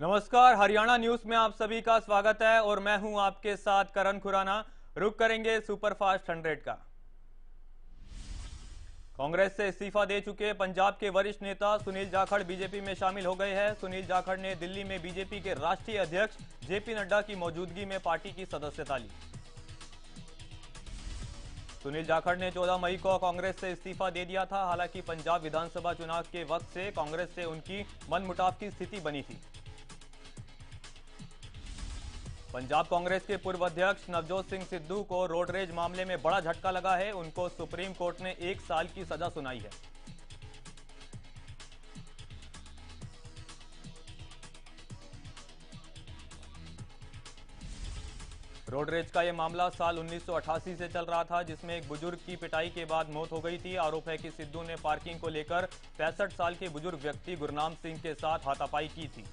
नमस्कार, हरियाणा न्यूज में आप सभी का स्वागत है और मैं हूं आपके साथ करण खुराना। रुक करेंगे सुपरफास्ट 100 का। कांग्रेस से इस्तीफा दे चुके पंजाब के वरिष्ठ नेता सुनील जाखड़ बीजेपी में शामिल हो गए हैं। सुनील जाखड़ ने दिल्ली में बीजेपी के राष्ट्रीय अध्यक्ष जेपी नड्डा की मौजूदगी में पार्टी की सदस्यता ली। सुनील जाखड़ ने 14 मई को कांग्रेस से इस्तीफा दे दिया था। हालांकि पंजाब विधानसभा चुनाव के वक्त से कांग्रेस से उनकी मनमुटाव की स्थिति बनी थी। पंजाब कांग्रेस के पूर्व अध्यक्ष नवजोत सिंह सिद्धू को रोडरेज मामले में बड़ा झटका लगा है। उनको सुप्रीम कोर्ट ने 1 साल की सजा सुनाई है। रोडरेज का यह मामला साल 1988 से चल रहा था, जिसमें एक बुजुर्ग की पिटाई के बाद मौत हो गई थी। आरोप है कि सिद्धू ने पार्किंग को लेकर 65 साल के बुजुर्ग व्यक्ति गुरनाम सिंह के साथ हाथापाई की थी।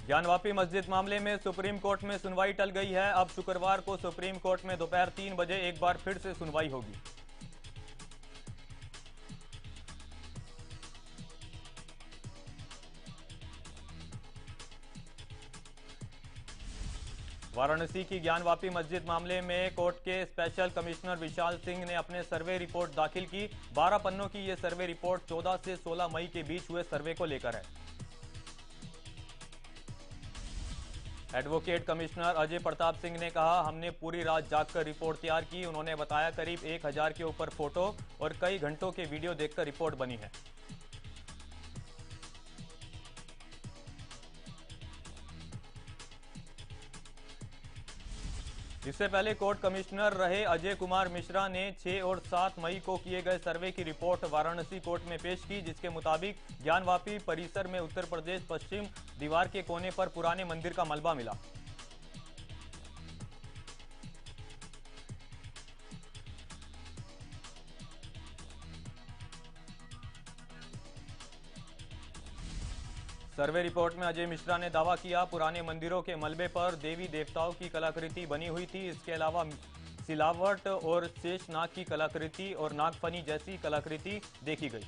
ज्ञानवापी मस्जिद मामले में सुप्रीम कोर्ट में सुनवाई टल गई है। अब शुक्रवार को सुप्रीम कोर्ट में दोपहर 3 बजे एक बार फिर से सुनवाई होगी। वाराणसी की ज्ञानवापी मस्जिद मामले में कोर्ट के स्पेशल कमिश्नर विशाल सिंह ने अपने सर्वे रिपोर्ट दाखिल की। 12 पन्नों की यह सर्वे रिपोर्ट 14 से 16 मई के बीच हुए सर्वे को लेकर है। एडवोकेट कमिश्नर अजय प्रताप सिंह ने कहा, हमने पूरी रात जागकर रिपोर्ट तैयार की। उन्होंने बताया करीब 1000 के ऊपर फोटो और कई घंटों के वीडियो देखकर रिपोर्ट बनी है। इससे पहले कोर्ट कमिश्नर रहे अजय कुमार मिश्रा ने 6 और 7 मई को किए गए सर्वे की रिपोर्ट वाराणसी कोर्ट में पेश की, जिसके मुताबिक ज्ञानवापी परिसर में उत्तर प्रदेश पश्चिम दीवार के कोने पर पुराने मंदिर का मलबा मिला। सर्वे रिपोर्ट में अजय मिश्रा ने दावा किया, पुराने मंदिरों के मलबे पर देवी देवताओं की कलाकृति बनी हुई थी। इसके अलावा सिलावट और शेषनाग की कलाकृति और नागफनी जैसी कलाकृति देखी गई।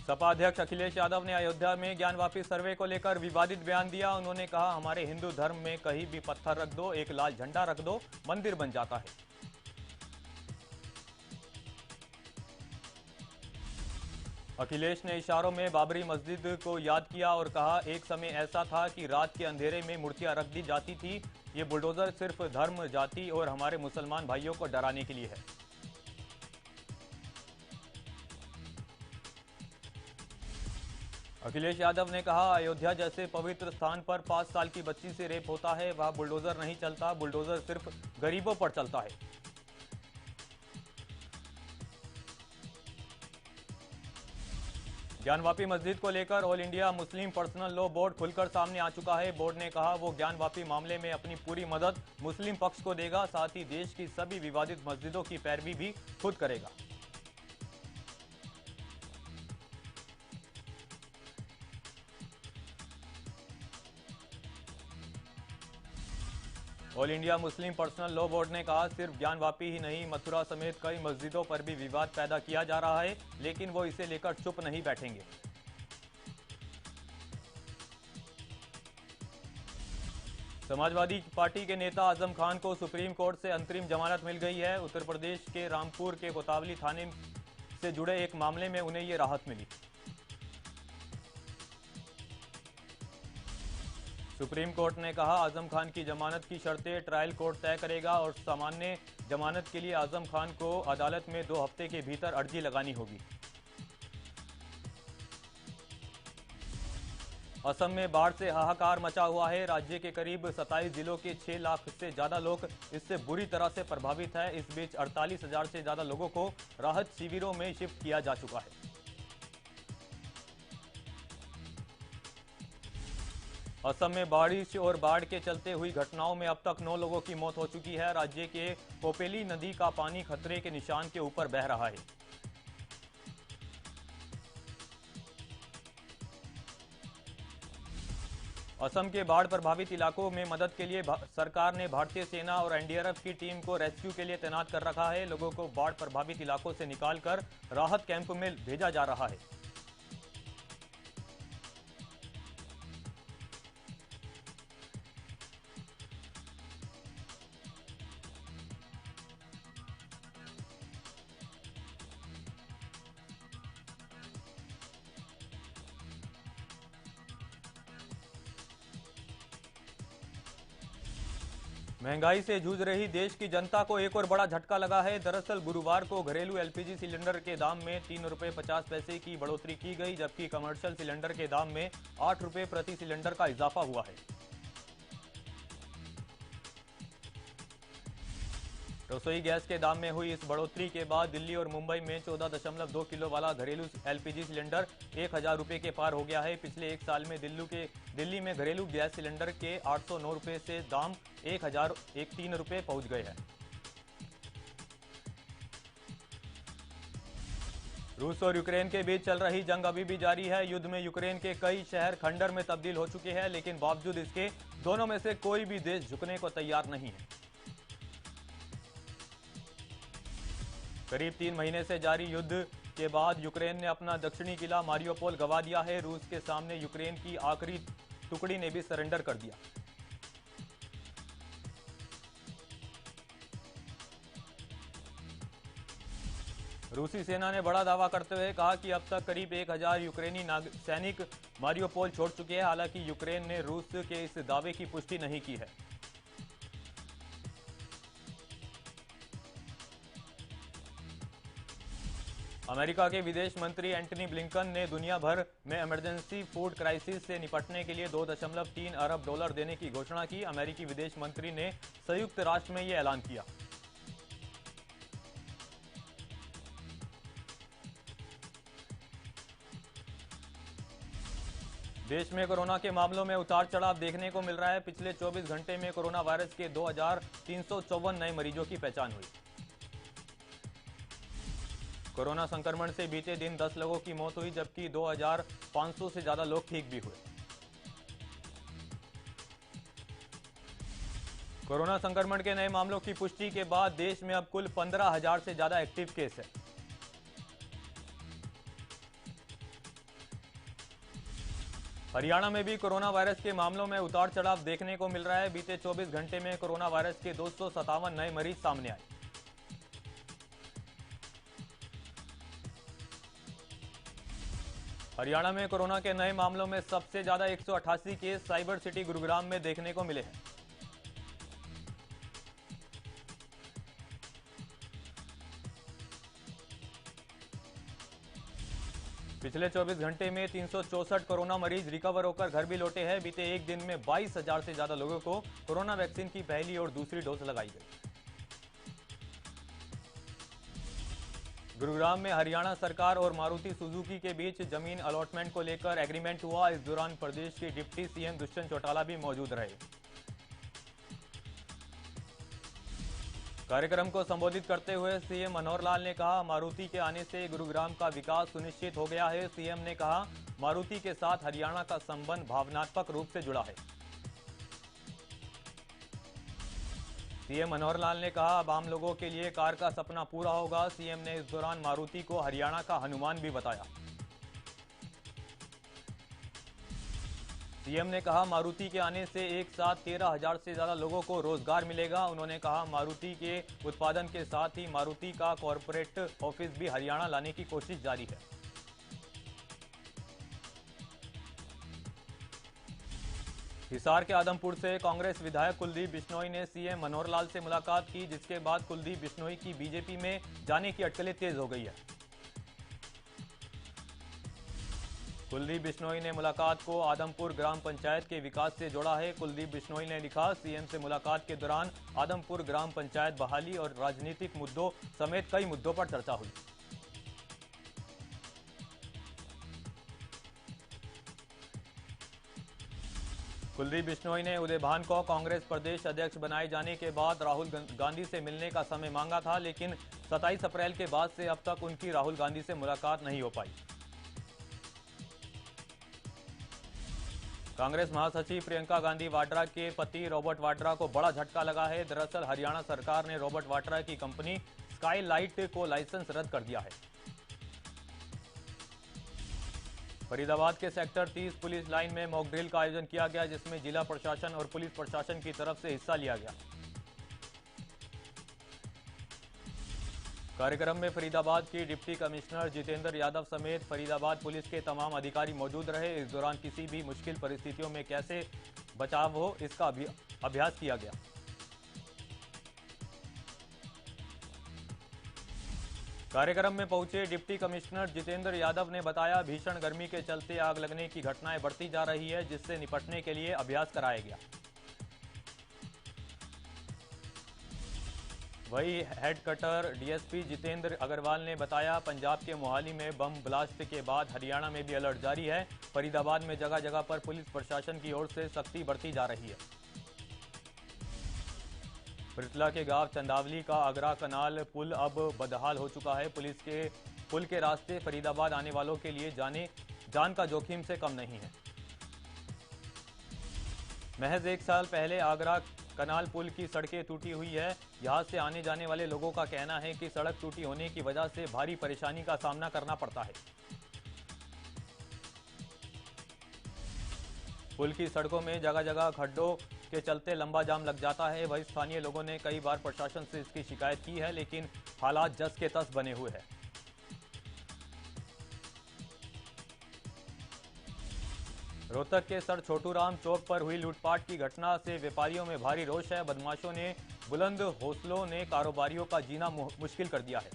सपा अध्यक्ष अखिलेश यादव ने अयोध्या में ज्ञानवापी सर्वे को लेकर विवादित बयान दिया। उन्होंने कहा, हमारे हिंदू धर्म में कहीं भी पत्थर रख दो, एक लाल झंडा रख दो, मंदिर बन जाता है। अखिलेश ने इशारों में बाबरी मस्जिद को याद किया और कहा, एक समय ऐसा था कि रात के अंधेरे में मूर्तियां रख दी जाती थी। ये बुलडोजर सिर्फ धर्म, जाति और हमारे मुसलमान भाइयों को डराने के लिए है। अखिलेश यादव ने कहा, अयोध्या जैसे पवित्र स्थान पर 5 साल की बच्ची से रेप होता है, वहां बुलडोजर नहीं चलता। बुलडोजर सिर्फ गरीबों पर चलता है। ज्ञानवापी मस्जिद को लेकर all India Muslim personal law board खुलकर सामने आ चुका है। बोर्ड ने कहा, वो ज्ञानवापी मामले में अपनी पूरी मदद मुस्लिम पक्ष को देगा, साथ ही देश की सभी विवादित मस्जिदों की पैरवी भी खुद करेगा। All India Muslim personal law board ने कहा, सिर्फ ज्ञानवापी ही नहीं, मथुरा समेत कई मस्जिदों पर भी विवाद पैदा किया जा रहा है, लेकिन वो इसे लेकर चुप नहीं बैठेंगे। समाजवादी पार्टी के नेता आजम खान को सुप्रीम कोर्ट से अंतरिम जमानत मिल गई है। उत्तर प्रदेश के रामपुर के कोतवाली थाने से जुड़े एक मामले में उन्हें ये राहत मिली। सुप्रीम कोर्ट ने कहा, आजम खान की जमानत की शर्तें ट्रायल कोर्ट तय करेगा और सामान्य जमानत के लिए आजम खान को अदालत में 2 हफ्ते के भीतर अर्जी लगानी होगी। असम में बाढ़ से हाहाकार मचा हुआ है। राज्य के करीब 27 जिलों के 6 लाख से ज्यादा लोग इससे बुरी तरह से प्रभावित है। इस बीच 48,000 से ज्यादा लोगों को राहत शिविरों में शिफ्ट किया जा चुका है। असम में बारिश और बाढ़ के चलते हुई घटनाओं में अब तक 9 लोगों की मौत हो चुकी है। राज्य के कोपेली नदी का पानी खतरे के निशान के ऊपर बह रहा है। असम के बाढ़ प्रभावित इलाकों में मदद के लिए सरकार ने भारतीय सेना और एनडीआरएफ की टीम को रेस्क्यू के लिए तैनात कर रखा है। लोगों को बाढ़ प्रभावित इलाकों से निकालकर राहत कैंप में भेजा जा रहा है। महंगाई से जूझ रही देश की जनता को एक और बड़ा झटका लगा है। दरअसल गुरुवार को घरेलू एलपीजी सिलेंडर के दाम में 3 रुपये 50 पैसे की बढ़ोतरी की गई, जबकि कमर्शियल सिलेंडर के दाम में 8 रुपये प्रति सिलेंडर का इजाफा हुआ है। रसोई गैस के दाम में हुई इस बढ़ोतरी के बाद दिल्ली और मुंबई में 14.2 किलो वाला घरेलू एलपीजी सिलेंडर 1000 रुपये के पार हो गया है। पिछले एक साल में दिल्ली में घरेलू गैस सिलेंडर के 809 रुपये से दाम 1013 रुपये पहुंच गए हैं। रूस और यूक्रेन के बीच चल रही जंग अभी भी जारी है। युद्ध में यूक्रेन के कई शहर खंडर में तब्दील हो चुके हैं, लेकिन बावजूद इसके दोनों में से कोई भी देश झुकने को तैयार नहीं है। करीब 3 महीने से जारी युद्ध के बाद यूक्रेन ने अपना दक्षिणी किला मारियोपोल गंवा दिया है। रूस के सामने यूक्रेन की आखिरी टुकड़ी ने भी सरेंडर कर दिया। रूसी सेना ने बड़ा दावा करते हुए कहा कि अब तक करीब 1000 यूक्रेनी सैनिक मारियोपोल छोड़ चुके हैं। हालांकि यूक्रेन ने रूस के इस दावे की पुष्टि नहीं की है। अमेरिका के विदेश मंत्री एंटनी ब्लिंकन ने दुनिया भर में इमरजेंसी फूड क्राइसिस से निपटने के लिए 2.3 अरब डॉलर देने की घोषणा की। अमेरिकी विदेश मंत्री ने संयुक्त राष्ट्र में यह ऐलान किया। देश में कोरोना के मामलों में उतार चढ़ाव देखने को मिल रहा है। पिछले 24 घंटे में कोरोना वायरस के 2354 नए मरीजों की पहचान हुई। कोरोना संक्रमण से बीते दिन 10 लोगों की मौत हुई, जबकि 2500 से ज्यादा लोग ठीक भी हुए। कोरोना संक्रमण के नए मामलों की पुष्टि के बाद देश में अब कुल 15,000 से ज्यादा एक्टिव केस है। हरियाणा में भी कोरोना वायरस के मामलों में उतार चढ़ाव देखने को मिल रहा है। बीते 24 घंटे में कोरोना वायरस के 257 नए मरीज सामने आए। हरियाणा में कोरोना के नए मामलों में सबसे ज्यादा 188 केस साइबर सिटी गुरुग्राम में देखने को मिले हैं। पिछले 24 घंटे में 364 कोरोना मरीज रिकवर होकर घर भी लौटे हैं। बीते एक दिन में 22,000 से ज्यादा लोगों को कोरोना वैक्सीन की पहली और दूसरी डोज लगाई गई। गुरुग्राम में हरियाणा सरकार और मारुति सुजुकी के बीच जमीन अलॉटमेंट को लेकर एग्रीमेंट हुआ। इस दौरान प्रदेश के डिप्टी सीएम दुष्यंत चौटाला भी मौजूद रहे। कार्यक्रम को संबोधित करते हुए सीएम मनोहर लाल ने कहा, मारुति के आने से गुरुग्राम का विकास सुनिश्चित हो गया है। सीएम ने कहा, मारुति के साथ हरियाणा का संबंध भावनात्मक रूप से जुड़ा है। सीएम मनोहर लाल ने कहा, अब आम लोगों के लिए कार का सपना पूरा होगा। सीएम ने इस दौरान मारुति को हरियाणा का हनुमान भी बताया। सीएम ने कहा, मारुति के आने से एक साथ 13,000 से ज्यादा लोगों को रोजगार मिलेगा। उन्होंने कहा, मारुति के उत्पादन के साथ ही मारुति का कॉर्पोरेट ऑफिस भी हरियाणा लाने की कोशिश जारी है। हिसार के आदमपुर से कांग्रेस विधायक कुलदीप बिश्नोई ने सीएम मनोहर लाल से मुलाकात की, जिसके बाद कुलदीप बिश्नोई की बीजेपी में जाने की अटकलें तेज हो गई है। कुलदीप बिश्नोई ने मुलाकात को आदमपुर ग्राम पंचायत के विकास से जोड़ा है। कुलदीप बिश्नोई ने लिखा, सीएम से मुलाकात के दौरान आदमपुर ग्राम पंचायत बहाली और राजनीतिक मुद्दों समेत कई मुद्दों पर चर्चा हुई। कुलदीप बिश्नोई ने उदय भान को कांग्रेस प्रदेश अध्यक्ष बनाए जाने के बाद राहुल गांधी से मिलने का समय मांगा था, लेकिन 27 अप्रैल के बाद से अब तक उनकी राहुल गांधी से मुलाकात नहीं हो पाई। कांग्रेस महासचिव प्रियंका गांधी वाड्रा के पति रॉबर्ट वाड्रा को बड़ा झटका लगा है। दरअसल हरियाणा सरकार ने रॉबर्ट वाड्रा की कंपनी स्काईलाइट को लाइसेंस रद्द कर दिया है। फरीदाबाद के सेक्टर 30 पुलिस लाइन में मॉक ड्रिल का आयोजन किया गया, जिसमें जिला प्रशासन और पुलिस प्रशासन की तरफ से हिस्सा लिया गया। कार्यक्रम में फरीदाबाद की डिप्टी कमिश्नर जितेंद्र यादव समेत फरीदाबाद पुलिस के तमाम अधिकारी मौजूद रहे। इस दौरान किसी भी मुश्किल परिस्थितियों में कैसे बचाव हो, इसका अभ्यास किया गया। कार्यक्रम में पहुंचे डिप्टी कमिश्नर जितेंद्र यादव ने बताया, भीषण गर्मी के चलते आग लगने की घटनाएं बढ़ती जा रही है, जिससे निपटने के लिए अभ्यास कराया गया। वही headquarter DSP Jitendra Agarwal ने बताया, पंजाब के मोहाली में बम ब्लास्ट के बाद हरियाणा में भी अलर्ट जारी है। फरीदाबाद में जगह जगह पर पुलिस प्रशासन की ओर से सख्ती बढ़ती जा रही है। पृथला के गांव चंदावली का आगरा कनाल पुल अब बदहाल हो चुका है। पुलिस के पुल के रास्ते फरीदाबाद आने वालों के लिए जान का जोखिम से कम नहीं है। महज 1 साल पहले आगरा कनाल पुल की सड़कें टूटी हुई है। यहां से आने जाने वाले लोगों का कहना है कि सड़क टूटी होने की वजह से भारी परेशानी का सामना करना पड़ता है। पुल की सड़कों में जगह जगह खड्डों के चलते लंबा जाम लग जाता है। वहीं स्थानीय लोगों ने कई बार प्रशासन से इसकी शिकायत की है, लेकिन हालात जस के तस बने हुए हैं। रोहतक के सर छोटू राम चौक पर हुई लूटपाट की घटना से व्यापारियों में भारी रोष है। बदमाशों ने बुलंद हौसलों ने कारोबारियों का जीना मुश्किल कर दिया है।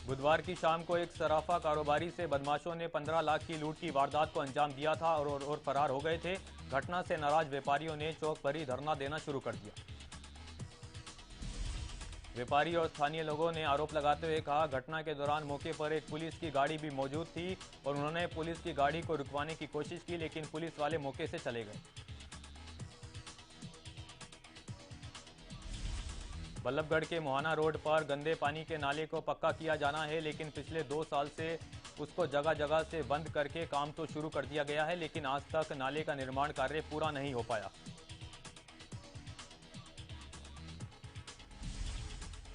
बुधवार की शाम को एक सराफा कारोबारी से बदमाशों ने 15 लाख की लूट की वारदात को अंजाम दिया था और फरार हो गए थे। घटना से नाराज व्यापारियों ने चौक पर ही धरना देना शुरू कर दिया। व्यापारी और स्थानीय लोगों ने आरोप लगाते हुए कहा, घटना के दौरान मौके पर एक पुलिस की गाड़ी भी मौजूद थी और उन्होंने पुलिस की गाड़ी को रुकवाने की कोशिश की, लेकिन पुलिस वाले मौके से चले गए। बल्लभगढ़ के मोहाना रोड पर गंदे पानी के नाले को पक्का किया जाना है, लेकिन पिछले 2 साल से उसको जगह जगह से बंद करके काम तो शुरू कर दिया गया है, लेकिन आज तक नाले का निर्माण कार्य पूरा नहीं हो पाया।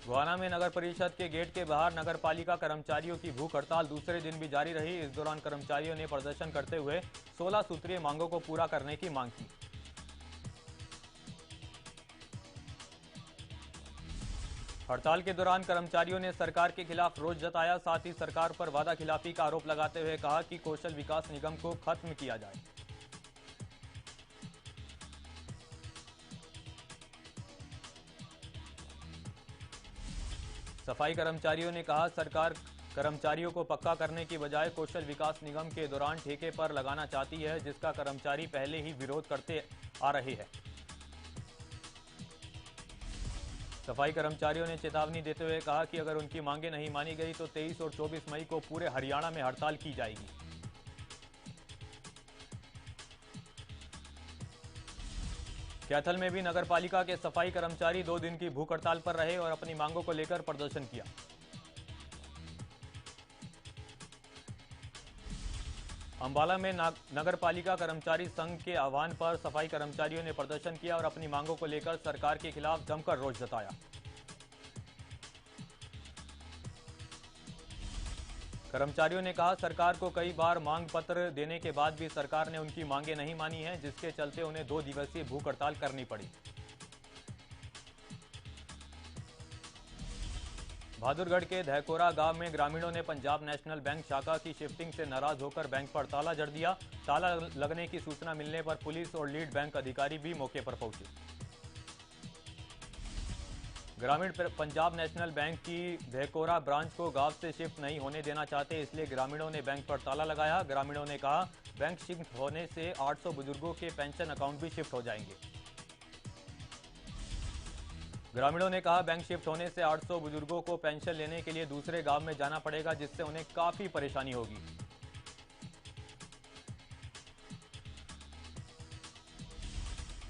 गोहाना में नगर परिषद के गेट के बाहर नगर पालिका कर्मचारियों की भूख हड़ताल दूसरे दिन भी जारी रही। इस दौरान कर्मचारियों ने प्रदर्शन करते हुए 16 सूत्रीय मांगों को पूरा करने की मांग की। हड़ताल के दौरान कर्मचारियों ने सरकार के खिलाफ रोष जताया, साथ ही सरकार पर वादा खिलाफी का आरोप लगाते हुए कहा कि कौशल विकास निगम को खत्म किया जाए। सफाई कर्मचारियों ने कहा, सरकार कर्मचारियों को पक्का करने की बजाय कौशल विकास निगम के दौरान ठेके पर लगाना चाहती है, जिसका कर्मचारी पहले ही विरोध करते आ रहे हैं। सफाई कर्मचारियों ने चेतावनी देते हुए कहा कि अगर उनकी मांगें नहीं मानी गई तो 23 और 24 मई को पूरे हरियाणा में हड़ताल की जाएगी। कैथल में भी नगर पालिका के सफाई कर्मचारी 2 दिन की भूख हड़ताल पर रहे और अपनी मांगों को लेकर प्रदर्शन किया। अंबाला में नगर पालिका कर्मचारी संघ के आह्वान पर सफाई कर्मचारियों ने प्रदर्शन किया और अपनी मांगों को लेकर सरकार के खिलाफ जमकर रोष जताया। कर्मचारियों ने कहा, सरकार को कई बार मांग पत्र देने के बाद भी सरकार ने उनकी मांगें नहीं मानी हैं, जिसके चलते उन्हें 2 दिवसीय भूख हड़ताल करनी पड़ी। बहादुरगढ़ के धैकोरा गांव में ग्रामीणों ने पंजाब नेशनल बैंक शाखा की शिफ्टिंग से नाराज होकर बैंक पर ताला जड़ दिया। ताला लगने की सूचना मिलने पर पुलिस और लीड बैंक अधिकारी भी मौके पर पहुंचे। ग्रामीण पंजाब नेशनल बैंक की धैकोरा ब्रांच को गांव से शिफ्ट नहीं होने देना चाहते, इसलिए ग्रामीणों ने बैंक पर ताला लगाया। ग्रामीणों ने कहा, बैंक शिफ्ट होने से 800 बुजुर्गों के पेंशन अकाउंट भी शिफ्ट हो जाएंगे। ग्रामीणों ने कहा, बैंक शिफ्ट होने से 800 बुजुर्गों को पेंशन लेने के लिए दूसरे गांव में जाना पड़ेगा, जिससे उन्हें काफी परेशानी होगी।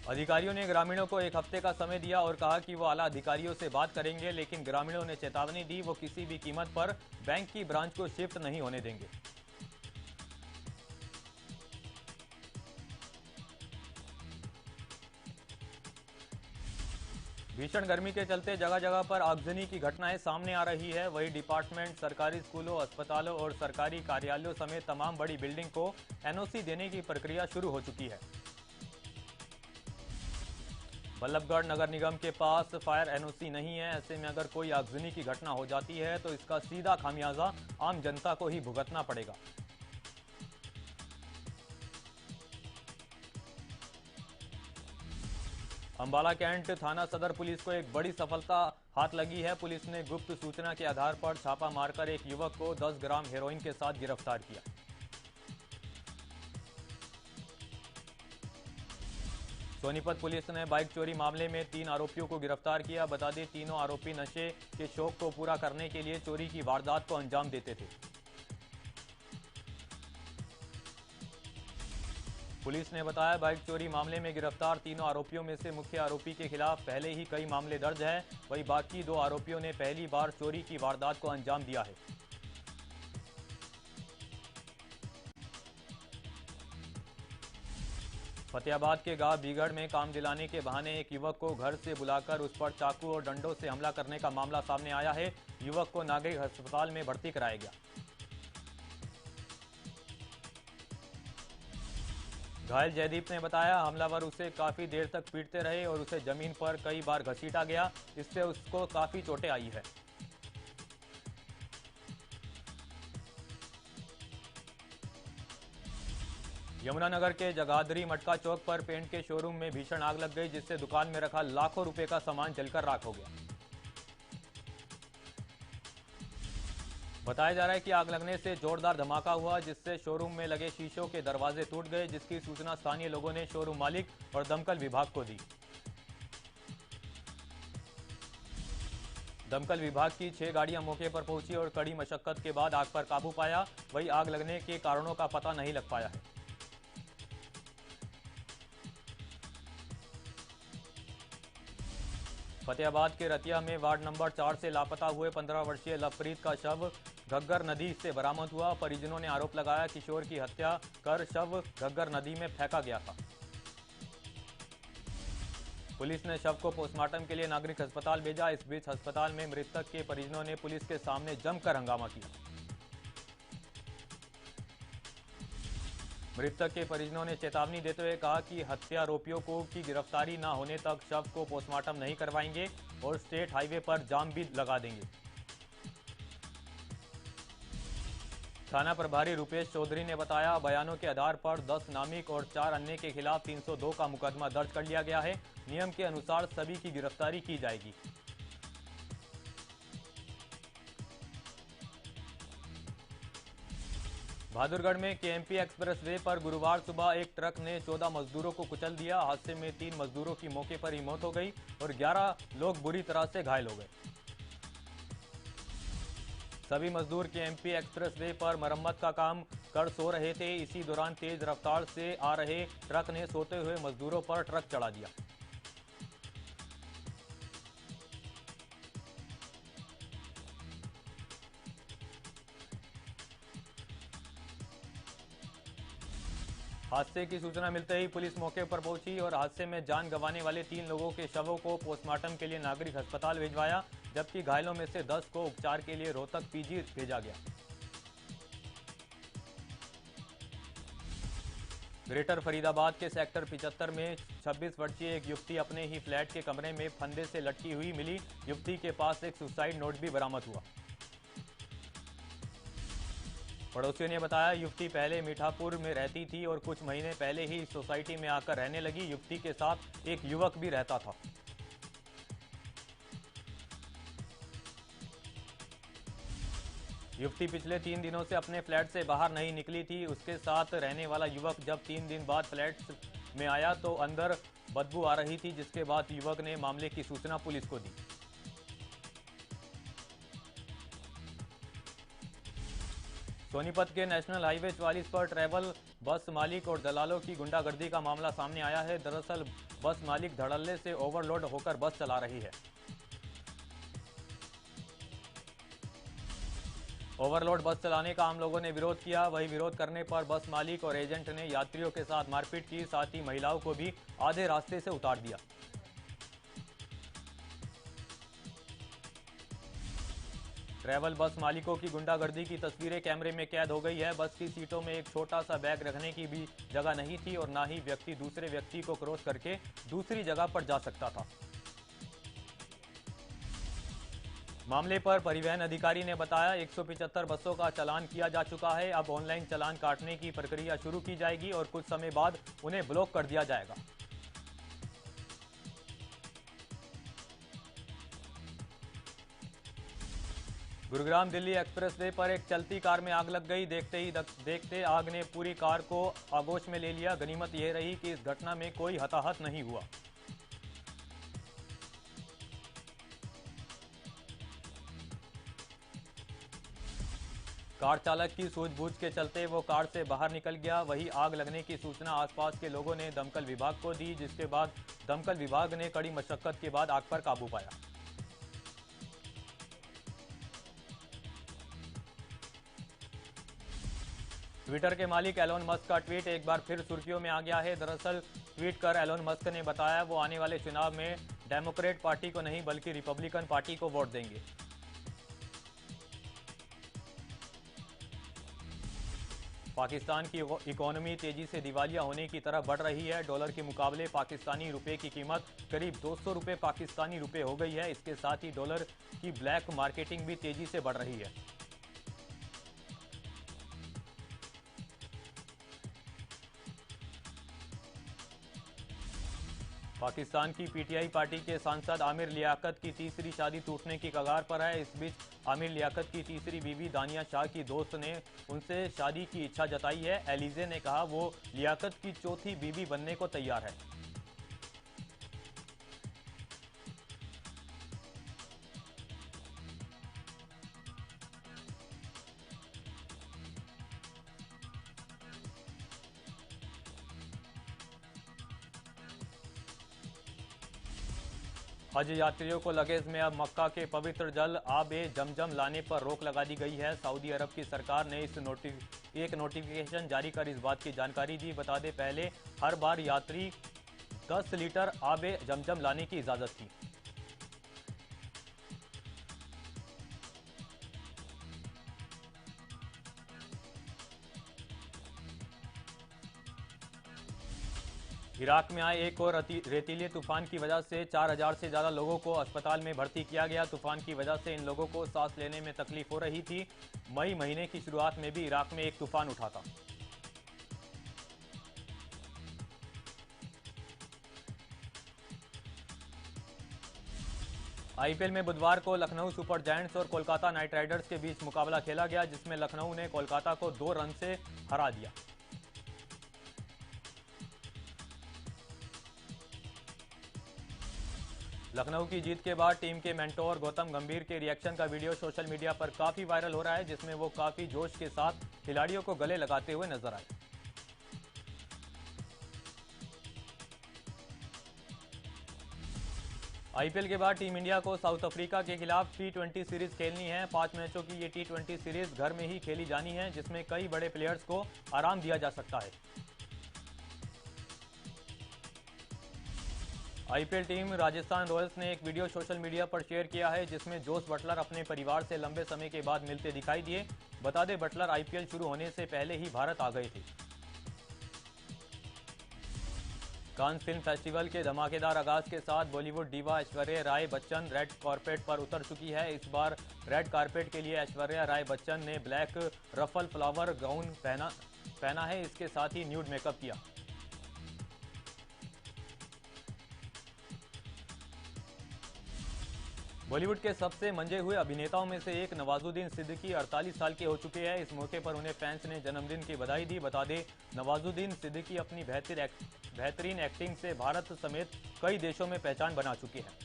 अधिकारियों ने ग्रामीणों को एक हफ्ते का समय दिया और कहा कि वो आला अधिकारियों से बात करेंगे, लेकिन ग्रामीणों ने चेतावनी दी वो किसी भी कीमत पर बैंक की ब्रांच को शिफ्ट नहीं होने देंगे। भीषण गर्मी के चलते जगह जगह पर आगजनी की घटनाएं सामने आ रही है। वही डिपार्टमेंट, सरकारी स्कूलों, अस्पतालों और सरकारी कार्यालयों समेत तमाम बड़ी बिल्डिंग को एनओसी देने की प्रक्रिया शुरू हो चुकी है। बल्लभगढ़ नगर निगम के पास फायर एनओसी नहीं है। ऐसे में अगर कोई आगजनी की घटना हो जाती है तो इसका सीधा खामियाजा आम जनता को ही भुगतना पड़ेगा। अंबाला कैंट थाना सदर पुलिस को एक बड़ी सफलता हाथ लगी है। पुलिस ने गुप्त सूचना के आधार पर छापा मारकर एक युवक को 10 ग्राम हेरोइन के साथ गिरफ्तार किया। सोनीपत पुलिस ने बाइक चोरी मामले में 3 आरोपियों को गिरफ्तार किया। बता दें, तीनों आरोपी नशे के शौक को पूरा करने के लिए चोरी की वारदात को अंजाम देते थे। पुलिस ने बताया, बाइक चोरी मामले में गिरफ्तार तीनों आरोपियों में से मुख्य आरोपी के खिलाफ पहले ही कई मामले दर्ज है। वहीं बाकी 2 आरोपियों ने पहली बार चोरी की वारदात को अंजाम दिया है। फतेहाबाद के गांव बीगड़ में काम दिलाने के बहाने एक युवक को घर से बुलाकर उस पर चाकू और डंडों से हमला करने का मामला सामने आया है। युवक को नागरिक अस्पताल में भर्ती कराया गया। घायल जयदीप ने बताया, हमलावर उसे काफी देर तक पीटते रहे और उसे जमीन पर कई बार घसीटा गया। इससे उसको काफी चोटें आई है। यमुनानगर के जगाधरी मटका चौक पर पेंट के शोरूम में भीषण आग लग गई, जिससे दुकान में रखा लाखों रुपए का सामान जलकर राख हो गया। बताया जा रहा है कि आग लगने से जोरदार धमाका हुआ, जिससे शोरूम में लगे शीशों के दरवाजे टूट गए, जिसकी सूचना स्थानीय लोगों ने शोरूम मालिक और दमकल विभाग को दी। दमकल विभाग की 6 गाड़ियां मौके पर पहुंची और कड़ी मशक्कत के बाद आग पर काबू पाया। वहीं आग लगने के कारणों का पता नहीं लग पाया है। फतेहाबाद के रतिया में वार्ड नंबर 4 से लापता हुए 15 वर्षीय लवप्रीत का शव घग्गर नदी से बरामद हुआ। परिजनों ने आरोप लगाया, किशोर की हत्या कर शव घग्गर नदी में फेंका गया था। पुलिस ने शव को पोस्टमार्टम के लिए नागरिक अस्पताल भेजा। इस बीच अस्पताल में मृतक के परिजनों ने पुलिस के सामने जमकर हंगामा किया। मृतक के परिजनों ने चेतावनी देते हुए कहा कि हत्यारोपियों को की गिरफ्तारी न होने तक शव को पोस्टमार्टम नहीं करवाएंगे और स्टेट हाईवे पर जाम भी लगा देंगे। थाना प्रभारी रुपेश चौधरी ने बताया, बयानों के आधार पर 10 नामिक और 4 अन्य के खिलाफ 302 का मुकदमा दर्ज कर लिया गया है। नियम के अनुसार सभी की गिरफ्तारी की जाएगी। बहादुरगढ़ में केएमपी एक्सप्रेस वे पर गुरुवार सुबह एक ट्रक ने 14 मजदूरों को कुचल दिया। हादसे में 3 मजदूरों की मौके पर ही मौत हो गई और 11 लोग बुरी तरह से घायल हो गए। सभी मजदूर केएमपी एक्सप्रेस वे पर मरम्मत का काम कर सो रहे थे। इसी दौरान तेज रफ्तार से आ रहे ट्रक ने सोते हुए मजदूरों पर ट्रक चढ़ा दिया। हादसे की सूचना मिलते ही पुलिस मौके पर पहुंची और हादसे में जान गंवाने वाले 3 लोगों के शवों को पोस्टमार्टम के लिए नागरिक अस्पताल भिजवाया, जबकि घायलों में से 10 को उपचार के लिए रोहतक पीजी भेजा गया। ग्रेटर फरीदाबाद के सेक्टर 75 में 26 वर्षीय एक युवती अपने ही फ्लैट के कमरे में फंदे से लटकी हुई मिली। युवती के पास एक सुसाइड नोट भी बरामद हुआ। पड़ोसियों ने बताया, युवती पहले मीठापुर में रहती थी और कुछ महीने पहले ही सोसाइटी में आकर रहने लगी। युवती के साथ एक युवक भी रहता था। युवती पिछले 3 दिनों से अपने फ्लैट से बाहर नहीं निकली थी। उसके साथ रहने वाला युवक जब 3 दिन बाद फ्लैट में आया तो अंदर बदबू आ रही थी, जिसके बाद युवक ने मामले की सूचना पुलिस को दी। सोनीपत के नेशनल हाईवे 44 पर ट्रैवल बस मालिक और दलालों की गुंडागर्दी का मामला सामने आया है। दरअसल बस मालिक धड़ल्ले से ओवरलोड होकर बस चला रही है। ओवरलोड बस चलाने का आम लोगों ने विरोध किया। वही विरोध करने पर बस मालिक और एजेंट ने यात्रियों के साथ मारपीट की, साथ ही महिलाओं को भी आधे रास्ते से उतार दिया। ट्रैवल बस मालिकों की गुंडागर्दी की तस्वीरें कैमरे में कैद हो गई है। बस की सीटों में एक छोटा सा बैग रखने की भी जगह नहीं थी और ना ही व्यक्ति दूसरे व्यक्ति को क्रॉस करके दूसरी जगह पर जा सकता था। मामले पर परिवहन अधिकारी ने बताया 175 बसों का चालान किया जा चुका है। अब ऑनलाइन चालान काटने की प्रक्रिया शुरू की जाएगी और कुछ समय बाद उन्हें ब्लॉक कर दिया जाएगा। गुरुग्राम दिल्ली एक्सप्रेस वे पर एक चलती कार में आग लग गई। देखते आग ने पूरी कार को आगोश में ले लिया। गनीमत यह रही कि इस घटना में कोई हताहत नहीं हुआ। कार चालक की सूझबूझ के चलते वो कार से बाहर निकल गया। वही आग लगने की सूचना आसपास के लोगों ने दमकल विभाग को दी, जिसके बाद दमकल विभाग ने कड़ी मशक्कत के बाद आग पर काबू पाया। ट्विटर के मालिक एलोन मस्क का ट्वीट एक बार फिर सुर्खियों में आ गया है। दरअसल ट्वीट कर एलोन मस्क ने बताया वो आने वाले चुनाव में डेमोक्रेट पार्टी को नहीं बल्कि रिपब्लिकन पार्टी को वोट देंगे। पाकिस्तान की इकोनॉमी तेजी से दिवालिया होने की तरफ बढ़ रही है। डॉलर के मुकाबले पाकिस्तानी रुपए की कीमत करीब 200 रुपए पाकिस्तानी रुपए हो गई है। इसके साथ ही डॉलर की ब्लैक मार्केटिंग भी तेजी से बढ़ रही है। पाकिस्तान की पीटीआई पार्टी के सांसद आमिर लियाकत की तीसरी शादी टूटने की कगार पर है। इस बीच आमिर लियाकत की तीसरी बीवी दानिया शाह की दोस्त ने उनसे शादी की इच्छा जताई है। एलिजे ने कहा वो लियाकत की चौथी बीवी बनने को तैयार है। हज यात्रियों को लगेज में अब मक्का के पवित्र जल आबे जमजम लाने पर रोक लगा दी गई है। सऊदी अरब की सरकार ने एक नोटिफिकेशन जारी कर इस बात की जानकारी दी। बता दें पहले हर बार यात्री 10 लीटर आबे जमजम लाने की इजाजत थी। इराक में आए एक और रेतीले तूफान की वजह से 4000 से ज्यादा लोगों को अस्पताल में भर्ती किया गया। तूफान की वजह से इन लोगों को सांस लेने में तकलीफ हो रही थी। मई महीने की शुरुआत में भी इराक में एक तूफान उठा था। आईपीएल में बुधवार को लखनऊ सुपर जायंट्स और कोलकाता नाइट राइडर्स के बीच मुकाबला खेला गया, जिसमें लखनऊ ने कोलकाता को 2 रन से हरा दिया। लखनऊ की जीत के बाद टीम के मेंटोर गौतम गंभीर के रिएक्शन का वीडियो सोशल मीडिया पर काफी वायरल हो रहा है, जिसमें वो काफी जोश के साथ खिलाड़ियों को गले लगाते हुए नजर आए। आईपीएल के बाद टीम इंडिया को साउथ अफ्रीका के खिलाफ टी20 सीरीज खेलनी है। 5 मैचों की ये टी20 सीरीज घर में ही खेली जानी है, जिसमें कई बड़े प्लेयर्स को आराम दिया जा सकता है। आईपीएल टीम राजस्थान रॉयल्स ने एक वीडियो सोशल मीडिया पर शेयर किया है, जिसमें जोस बटलर अपने परिवार से लंबे समय के बाद मिलते दिखाई दिए। बता दें बटलर आईपीएल शुरू होने से पहले ही भारत आ गए थे। कांस फिल्म फेस्टिवल के धमाकेदार आगाज के साथ Bollywood diva Aishwarya Rai Bachchan red carpet पर उतर चुकी है। इस बार रेड कारपेट के लिए ऐश्वर्या राय बच्चन ने ब्लैक रफल फ्लावर गाउन पहना है। इसके साथ ही न्यूड मेकअप किया। बॉलीवुड के सबसे मंजे हुए अभिनेताओं में से एक नवाजुद्दीन सिद्दीकी 48 साल के हो चुके हैं। इस मौके पर उन्हें फैंस ने जन्मदिन की बधाई दी। बता दें नवाजुद्दीन सिद्दीकी अपनी बेहतरीन एक्टिंग से भारत समेत कई देशों में पहचान बना चुके हैं।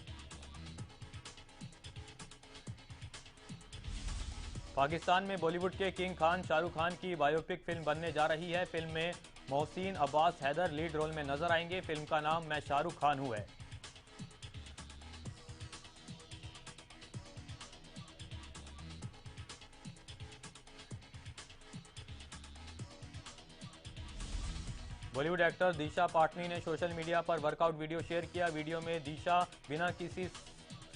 पाकिस्तान में बॉलीवुड के किंग खान शाहरुख खान की बायोपिक फिल्म बनने जा रही है। फिल्म में मोहसिन अब्बास हैदर लीड रोल में नजर आएंगे। फिल्म का नाम मैं शाहरुख खान हूं है। बॉलीवुड एक्टर दिशा पाटनी ने सोशल मीडिया पर वर्कआउट वीडियो शेयर किया। वीडियो में दिशा बिना किसी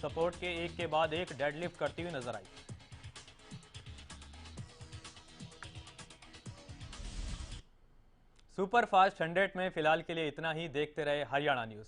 सपोर्ट के एक के बाद एक डेडलिफ्ट करती हुई नजर आई। सुपर फास्ट 100 में फिलहाल के लिए इतना ही। देखते रहे हरियाणा न्यूज।